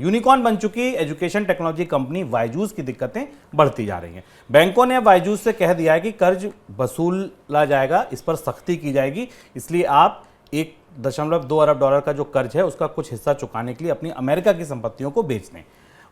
Unicorn बन चुकी education technology company Byju's की दिक्कतें बढ़ती जा रही हैं। बैंकों ने बायजूस से कह दिया है कि कर्ज वसूला जाएगा, इस पर सख्ती की जाएगी, इसलिए आप 1.2 अरब डॉलर का जो कर्ज है उसका कुछ हिस्सा चुकाने के लिए अपनी अमेरिका की संपत्तियों को बेच दें।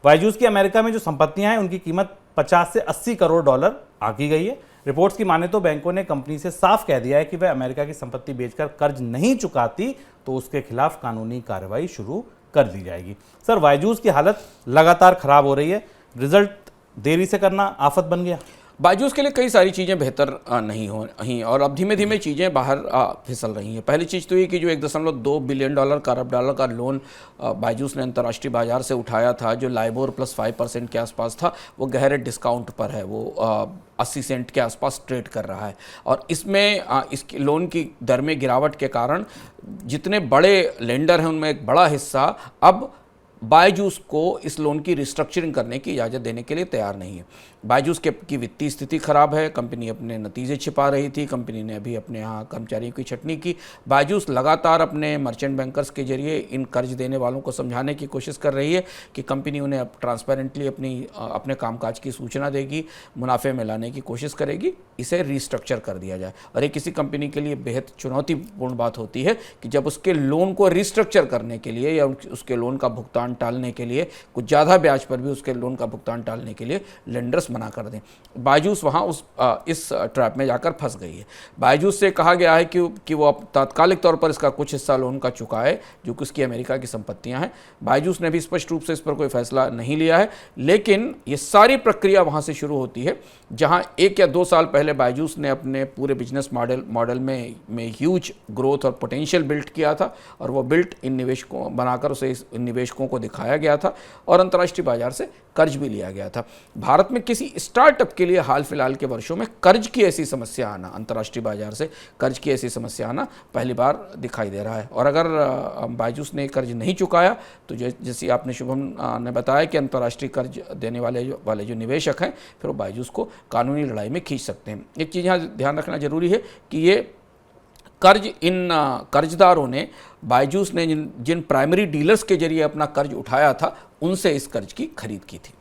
बायजूस की अमेरिका में जो संपत्तियां हैं उनकी कीमत 50 से 80 करोड़ डॉलर आंकी गई है। रिपोर्ट्स की माने तो बैंकों ने कंपनी से साफ कह दिया है कि वह अमेरिका की संपत्ति बेचकर कर्ज नहीं चुकाती तो उसके खिलाफ कानूनी कार्रवाई शुरू कर दी जाएगी। सर, बायजूस की हालत लगातार खराब हो रही है, रिजल्ट देरी से करना आफत बन गया। बायजूस के लिए कई सारी चीज़ें बेहतर नहीं हो रही और अब धीमे धीमे चीज़ें बाहर फिसल रही हैं। पहली चीज़ तो ये कि जो 1.2 बिलियन डॉलर का अरब डॉलर का लोन बायजूस ने अंतर्राष्ट्रीय बाजार से उठाया था, जो लाइबोर प्लस 5% के आसपास था, वो गहरे डिस्काउंट पर है, वो 80 सेंट के आसपास ट्रेड कर रहा है। और इसमें इस लोन की दर में गिरावट के कारण जितने बड़े लेंडर हैं उनमें एक बड़ा हिस्सा अब बायजूस को इस लोन की रिस्ट्रक्चरिंग करने की इजाज़त देने के लिए तैयार नहीं है। बायजूस की वित्तीय स्थिति खराब है, कंपनी अपने नतीजे छिपा रही थी, कंपनी ने अभी अपने यहाँ कर्मचारियों की छटनी की। बायजूस लगातार अपने मर्चेंट बैंकर्स के जरिए इन कर्ज देने वालों को समझाने की कोशिश कर रही है कि कंपनी उन्हें अब ट्रांसपेरेंटली अपने कामकाज की सूचना देगी, मुनाफे में लाने की कोशिश करेगी, इसे रिस्ट्रक्चर कर दिया जाए। और ये किसी कंपनी के लिए बेहद चुनौतीपूर्ण बात होती है कि जब उसके लोन को रिस्ट्रक्चर करने के लिए या उसके लोन का भुगतान टालने के लिए, कुछ ज़्यादा ब्याज पर भी उसके लोन का भुगतान टालने के लिए लेंडर्स मना कर दें। बायजूस वहाँ इस ट्रैप में जाकर फंस गई है। बायजूस से कहा गया है कि वो तात्कालिक तौर पर इसका कुछ हिस्सा लोन का चुकाए, जो कि उसकी अमेरिका की संपत्तियां हैं। बायजूस ने भी स्पष्ट रूप से इस पर कोई फैसला नहीं लिया है, लेकिन ये सारी प्रक्रिया वहाँ से शुरू होती है जहाँ 1 या 2 साल पहले बायजूस ने अपने पूरे बिजनेस मॉडल में ह्यूज ग्रोथ और पोटेंशियल बिल्ट किया था, और वो बिल्ट इन निवेशकों बनाकर उसे इस निवेशकों को दिखाया गया था और अंतर्राष्ट्रीय बाजार से कर्ज भी लिया गया था। भारत में किसी स्टार्टअप के लिए हाल फिलहाल के वर्षों में कर्ज की ऐसी समस्या आना, अंतर्राष्ट्रीय बाजार से कर्ज की ऐसी समस्या आना पहली बार दिखाई दे रहा है। और अगर बायजूस ने कर्ज नहीं चुकाया तो जैसे आपने शुभम ने बताया कि अंतर्राष्ट्रीय कर्ज देने वाले जो निवेशक हैं फिर वो बायजूस को कानूनी लड़ाई में खींच सकते हैं। एक चीज़ यहाँ ध्यान रखना जरूरी है कि ये कर्ज इन कर्जदारों ने, बायजूस ने जिन प्राइमरी डीलर्स के जरिए अपना कर्ज उठाया था, उनसे इस कर्ज की खरीद की थी।